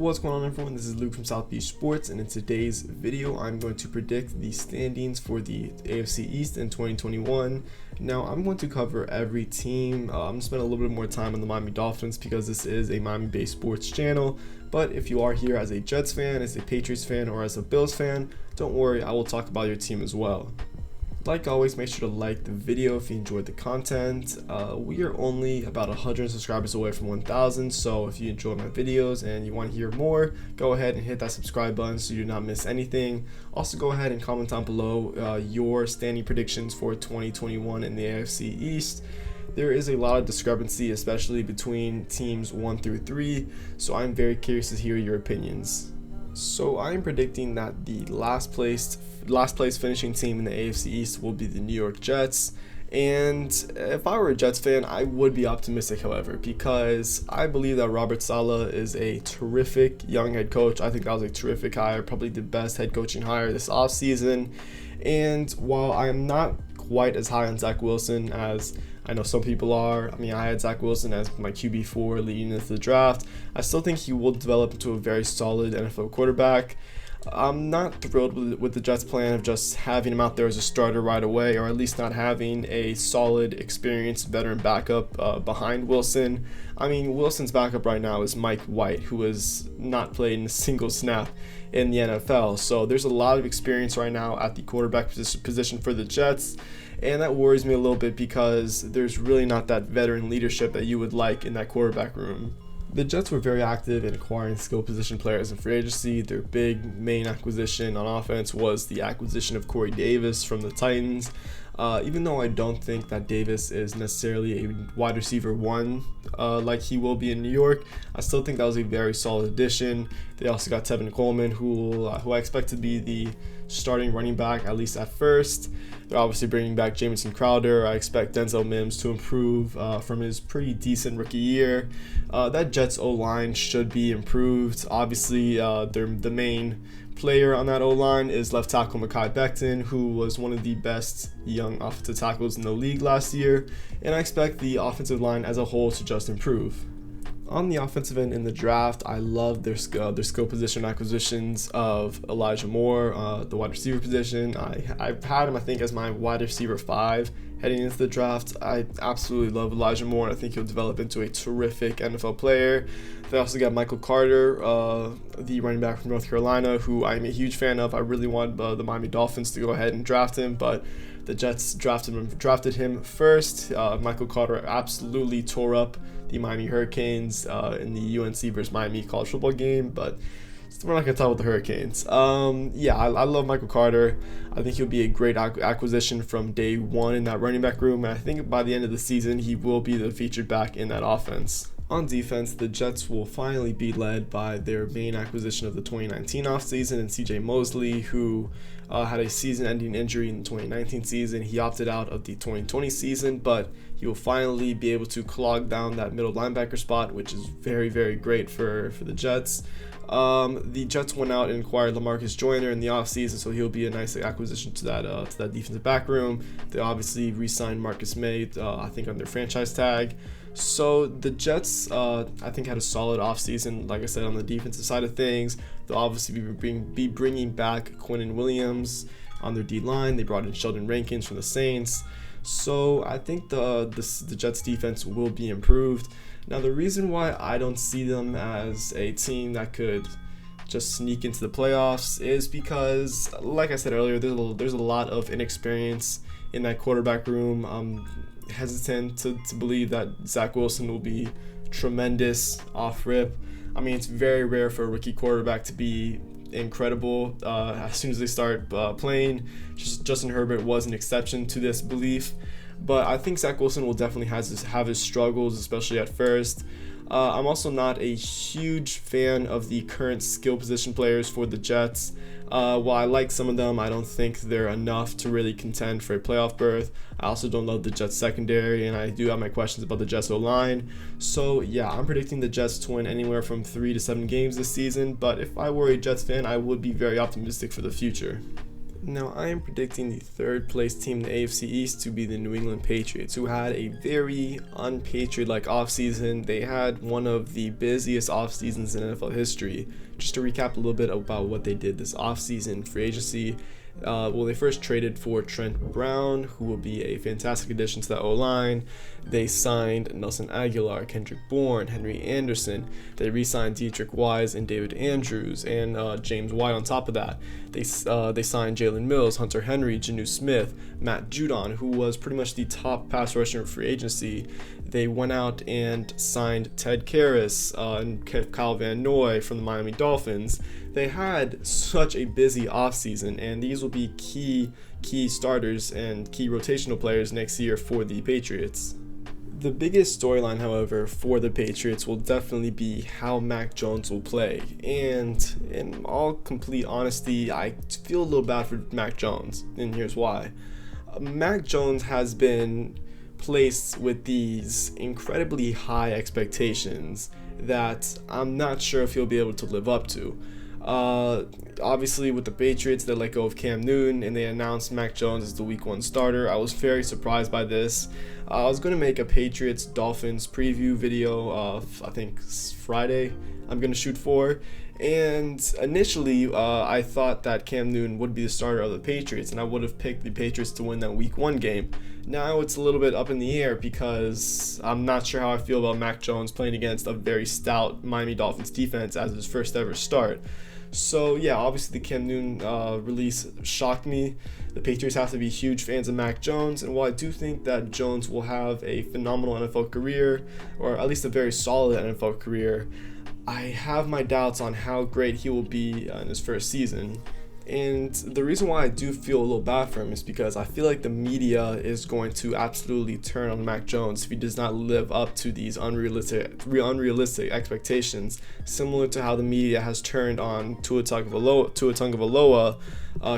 What's going on, everyone? This is Luke from South Beach Sports, and in today's video I'm going to predict the standings for the AFC East in 2021. Now I'm going to cover every team. I'm going to spend a little bit more time on the Miami Dolphins because this is a Miami-based sports channel, but if you are here as a Jets fan, as a Patriots fan, or as a Bills fan, don't worry, I will talk about your team as well. Like always, make sure to like the video if you enjoyed the content. We are only about 100 subscribers away from 1,000, so if you enjoy my videos and you want to hear more, go ahead and hit that subscribe button so you do not miss anything. Also, go ahead and comment down below your standing predictions for 2021 in the AFC East. There is a lot of discrepancy, especially between teams 1 through 3, so I'm very curious to hear your opinions. So I'm predicting that the last place finishing team in the AFC East will be the New York Jets. And if I were a Jets fan, I would be optimistic, however, because I believe that Robert Saleh is a terrific young head coach. I think that was a terrific hire, probably the best head coaching hire this offseason. And while I am not quite as high on Zach Wilson as I know some people are, I mean, I had Zach Wilson as my QB4 leading into the draft, I still think he will develop into a very solid NFL quarterback. I'm not thrilled with the Jets' plan of just having him out there as a starter right away, or at least not having a solid, experienced veteran backup behind Wilson. I mean, Wilson's backup right now is Mike White, who has not played in a single snap in the NFL. So there's a lot of experience right now at the quarterback position for the Jets, and that worries me a little bit because there's really not that veteran leadership that you would like in that quarterback room. The Jets were very active in acquiring skill position players in free agency. Their big main acquisition on offense was the acquisition of Corey Davis from the Titans. Even though I don't think that Davis is necessarily a wide receiver one like he will be in New York, I still think that was a very solid addition. They also got Tevin Coleman, who I expect to be the starting running back, at least at first. They're obviously bringing back Jamison Crowder. I expect Denzel Mims to improve from his pretty decent rookie year. That Jets O-line should be improved. Obviously, the main player on that O-line is left tackle Mekhi Becton, who was one of the best young offensive tackles in the league last year, and I expect the offensive line as a whole to just improve. On the offensive end in the draft, I love their skill position acquisitions of Elijah Moore, the wide receiver position. I've had him, I think, as my wide receiver 5 heading into the draft. I absolutely love Elijah Moore, and I think he'll develop into a terrific NFL player. They also got Michael Carter, the running back from North Carolina, who I'm a huge fan of. I really want the Miami Dolphins to go ahead and draft him, but the Jets drafted him first. Michael Carter absolutely tore up the Miami Hurricanes in the UNC versus Miami college football game, but we're not going to talk about the Hurricanes. I love Michael Carter. I think he'll be a great acquisition from day one in that running back room, and I think by the end of the season, he will be the featured back in that offense. On defense, the Jets will finally be led by their main acquisition of the 2019 offseason and CJ Mosley, who had a season-ending injury in the 2019 season. He opted out of the 2020 season, but he will finally be able to clog down that middle linebacker spot, which is very, very great for the Jets. The Jets went out and acquired LaMarcus Joyner in the offseason, so he'll be a nice acquisition to that defensive back room. They obviously re-signed Marcus May, I think, on their franchise tag. So the Jets, I think, had a solid offseason. Like I said, on the defensive side of things, they'll obviously be bringing back Quinnen Williams on their D-line. They brought in Sheldon Rankins from the Saints. So I think the Jets defense will be improved. Now, the reason why I don't see them as a team that could just sneak into the playoffs is because, like I said earlier, there's a lot of inexperience in that quarterback room. I'm hesitant to believe that Zach Wilson will be tremendous off rip. I mean, it's very rare for a rookie quarterback to be incredible as soon as they start playing. Justin Herbert was an exception to this belief, but I think Zach Wilson will definitely have his struggles, especially at first. I'm also not a huge fan of the current skill position players for the Jets. While I like some of them, I don't think they're enough to really contend for a playoff berth. I also don't love the Jets secondary, and I do have my questions about the Jets O-line. So yeah, I'm predicting the Jets to win anywhere from 3 to 7 games this season, but if I were a Jets fan, I would be very optimistic for the future. Now, I am predicting the third place team in the AFC East to be the New England Patriots, who had a very un-Patriot-like offseason. They had one of the busiest offseasons in NFL history. Just to recap a little bit about what they did this offseason, free agency. They first traded for Trent Brown, who will be a fantastic addition to the O-line. They signed Nelson Aguilar, Kendrick Bourne, Henry Anderson. They re-signed Dietrich Wise and David Andrews, and James White on top of that. They signed Jalen Mills, Hunter Henry, Janu Smith, Matt Judon, who was pretty much the top pass rusher in free agency. They went out and signed Ted Karras and Kyle Van Noy from the Miami Dolphins. They had such a busy offseason, and these will be key starters and key rotational players next year for the Patriots. The biggest storyline, however, for the Patriots will definitely be how Mac Jones will play. And in all complete honesty, I feel a little bad for Mac Jones, and here's why. Mac Jones has been placed with these incredibly high expectations that I'm not sure if he'll be able to live up to. Obviously, with the Patriots, they let go of Cam Newton and they announced Mac Jones as the Week 1 starter. I was very surprised by this. I was going to make a Patriots Dolphins preview video, I think Friday, I'm going to shoot for. And initially, I thought that Cam Newton would be the starter of the Patriots, and I would have picked the Patriots to win that Week 1 game. Now it's a little bit up in the air because I'm not sure how I feel about Mac Jones playing against a very stout Miami Dolphins defense as his first ever start. So yeah, obviously the Cam Newton release shocked me. The Patriots have to be huge fans of Mac Jones, and while I do think that Jones will have a phenomenal NFL career, or at least a very solid NFL career, I have my doubts on how great he will be in his first season. And the reason why I do feel a little bad for him is because I feel like the media is going to absolutely turn on Mac Jones if he does not live up to these unrealistic expectations, similar to how the media has turned on Tua Tagovailoa,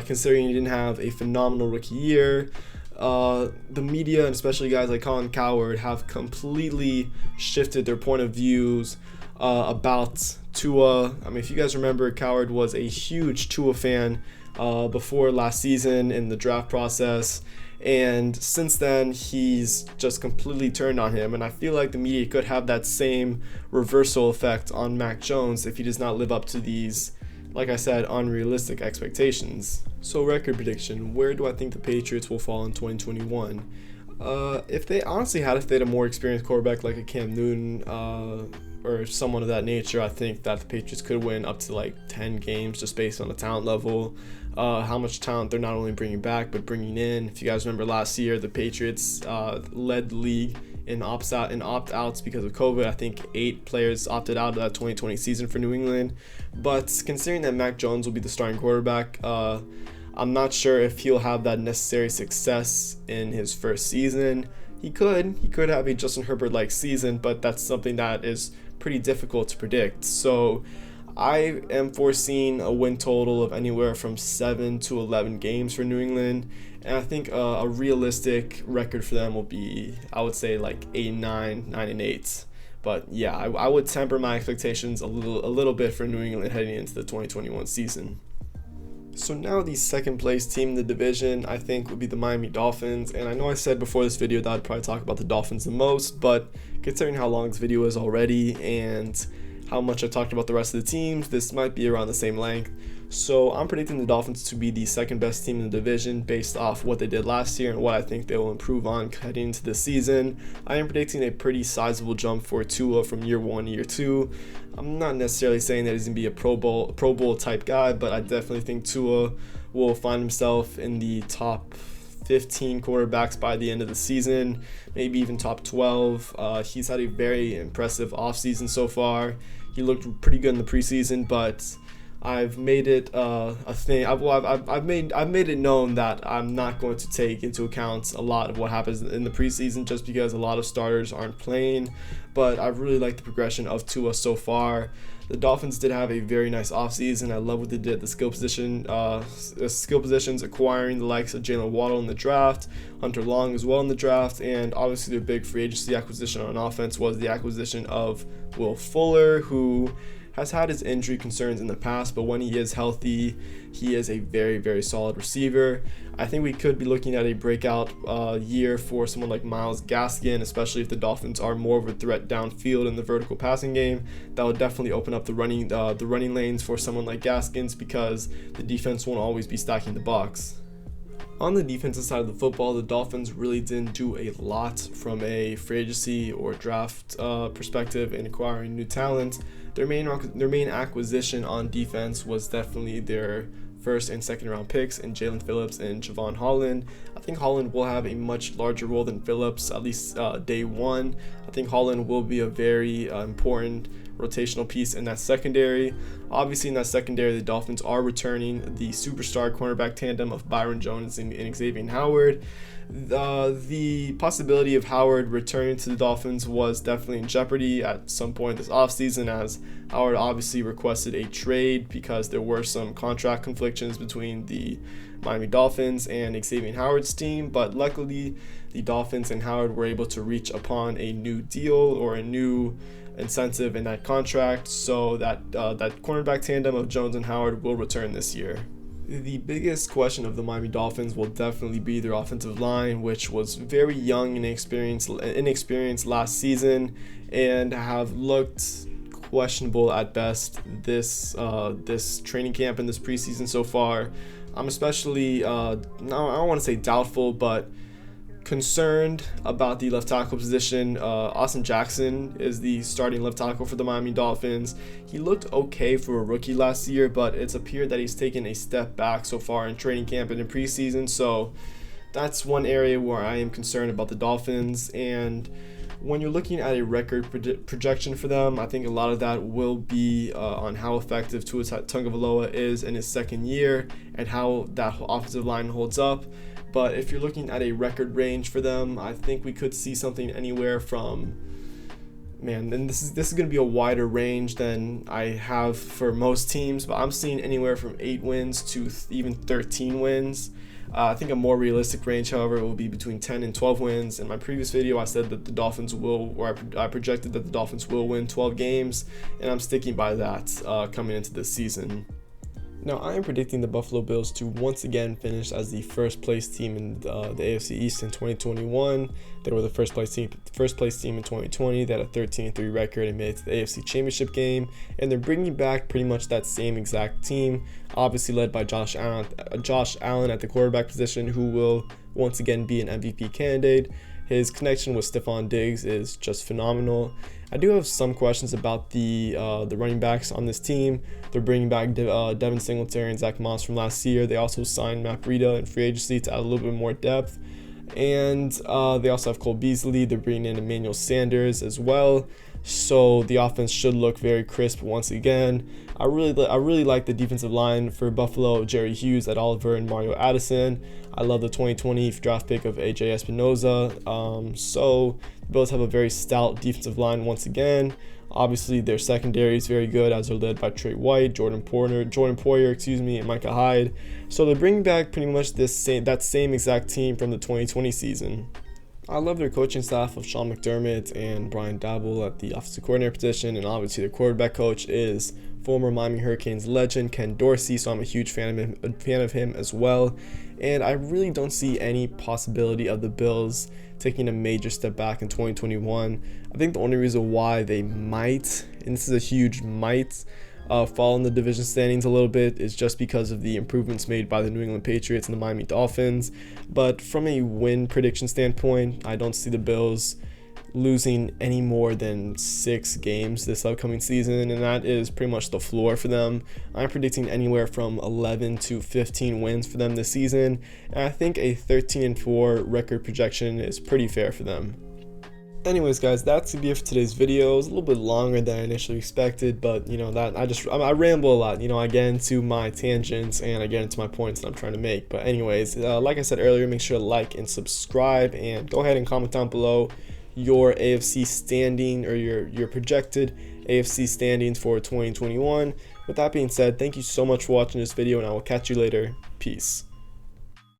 considering he didn't have a phenomenal rookie year. The media, and especially guys like Colin Cowherd, have completely shifted their point of views about Tua. I mean, if you guys remember, Cowherd was a huge Tua fan before last season in the draft process, and since then he's just completely turned on him, and I feel like the media could have that same reversal effect on Mac Jones if he does not live up to these, like I said, unrealistic expectations. So record prediction, where do I think the Patriots will fall in 2021? If they had a more experienced quarterback like a Cam Newton or someone of that nature, I think that the Patriots could win up to like 10 games just based on the talent level, how much talent they're not only bringing back but bringing in. If you guys remember last year, the Patriots led the league in opt-outs because of COVID. I think 8 players opted out of that 2020 season for New England. But considering that Mac Jones will be the starting quarterback, I'm not sure if he'll have that necessary success in his first season. He could have a Justin Herbert-like season, but that's something that is pretty difficult to predict. So I am foreseeing a win total of anywhere from 7 to 11 games for New England, and I think a realistic record for them will be, I would say, like 8-9, 9-8. But yeah, I would temper my expectations a little bit for New England heading into the 2021 season. So now the second place team in the division, I think, would be the Miami Dolphins. And I know I said before this video that I'd probably talk about the Dolphins the most, but considering how long this video is already and how much I talked about the rest of the teams, this might be around the same length. So I'm predicting the Dolphins to be the second best team in the division based off what they did last year and what I think they will improve on heading into this season. I am predicting a pretty sizable jump for Tua from year 1 to year 2. I'm not necessarily saying that he's going to be a Pro Bowl type guy, but I definitely think Tua will find himself in the top 15 quarterbacks by the end of the season, maybe even top 12. He's had a very impressive offseason so far. He looked pretty good in the preseason, but I've made it a thing. I've made it known that I'm not going to take into account a lot of what happens in the preseason just because a lot of starters aren't playing. But I really like the progression of Tua so far. The Dolphins did have a very nice offseason. I love what they did at the skill positions, acquiring the likes of Jalen Waddle in the draft, Hunter Long as well in the draft, and obviously their big free agency acquisition on offense was the acquisition of Will Fuller, who has had his injury concerns in the past, but when he is healthy, he is a very, very solid receiver. I think we could be looking at a breakout year for someone like Myles Gaskin, especially if the Dolphins are more of a threat downfield in the vertical passing game. That would definitely open up the running lanes for someone like Gaskins, because the defense won't always be stacking the box. On the defensive side of the football, the Dolphins really didn't do a lot from a free agency or draft perspective in acquiring new talent. Their main acquisition on defense was definitely their first and second round picks in Jalen Phillips and Javon Holland. I think Holland will have a much larger role than Phillips, at least day one. I think Holland will be a very important rotational piece in that secondary. Obviously, in that secondary, the Dolphins are returning the superstar cornerback tandem of Byron Jones and Xavier Howard. The possibility of Howard returning to the Dolphins was definitely in jeopardy at some point this offseason, as Howard obviously requested a trade because there were some contract conflictions between the Miami Dolphins and Xavier Howard's team. But luckily, the Dolphins and Howard were able to reach upon a new deal or a new incentive in that contract, so that cornerback tandem of Jones and Howard will return this year. The biggest question of the Miami Dolphins will definitely be their offensive line, which was very young and inexperienced last season and have looked questionable at best this training camp and this preseason so far. I'm especially I don't want to say doubtful, but concerned about the left tackle position. Austin Jackson is the starting left tackle for the Miami Dolphins. He looked okay for a rookie last year, but it's appeared that he's taken a step back so far in training camp and in preseason. So that's one area where I am concerned about the Dolphins. And when you're looking at a record projection for them, I think a lot of that will be on how effective Tua Tagovailoa is in his second year and how that offensive line holds up. But if you're looking at a record range for them, I think we could see something anywhere from, and this is going to be a wider range than I have for most teams, but I'm seeing anywhere from 8 wins to even 13 wins. I think a more realistic range, however, will be between 10 and 12 wins. In my previous video, I said that the Dolphins I projected that the Dolphins will win 12 games, and I'm sticking by that coming into this season. Now, I am predicting the Buffalo Bills to once again finish as the first place team in the AFC East in 2021. They were the first place team in 2020. They had a 13-3 record and made it to the AFC Championship game. And they're bringing back pretty much that same exact team, obviously led by Josh Allen at the quarterback position, who will once again be an MVP candidate. His connection with Stephon Diggs is just phenomenal. I do have some questions about the running backs on this team. They're bringing back Devin Singletary and Zach Moss from last year. They also signed Matt Breida in free agency to add a little bit more depth. And they also have Cole Beasley. They're bringing in Emmanuel Sanders as well. So the offense should look very crisp once again. I really like the defensive line for Buffalo, Jerry Hughes, Ed Oliver, and Mario Addison. I love the 2020 draft pick of AJ Espinoza. So the Bills have a very stout defensive line once again. Obviously, their secondary is very good, as they're led by Trey White, Jordan Poyer, and Micah Hyde. So they're bringing back pretty much that same exact team from the 2020 season. I love their coaching staff of Sean McDermott and Brian Daboll at the offensive coordinator position, and obviously their quarterback coach is former Miami Hurricanes legend Ken Dorsey, so I'm a huge fan of him as well. And I really don't see any possibility of the Bills taking a major step back in 2021. I think the only reason why they might, and this is a huge might, fall in the division standings a little bit is just because of the improvements made by the New England Patriots and the Miami Dolphins. But from a win prediction standpoint, I don't see the Bills losing any more than 6 games this upcoming season, and that is pretty much the floor for them. I'm predicting anywhere from 11 to 15 wins for them this season, and I think a 13-4 record projection is pretty fair for them. Anyways, guys, that's gonna be it for today's video. It was a little bit longer than I initially expected, but I ramble a lot. I get into my tangents and I get into my points that I'm trying to make. But anyways, like I said earlier, make sure to like and subscribe, and go ahead and comment down below your AFC standing or your projected AFC standings for 2021. With that being said, thank you so much for watching this video, and I will catch you later. Peace.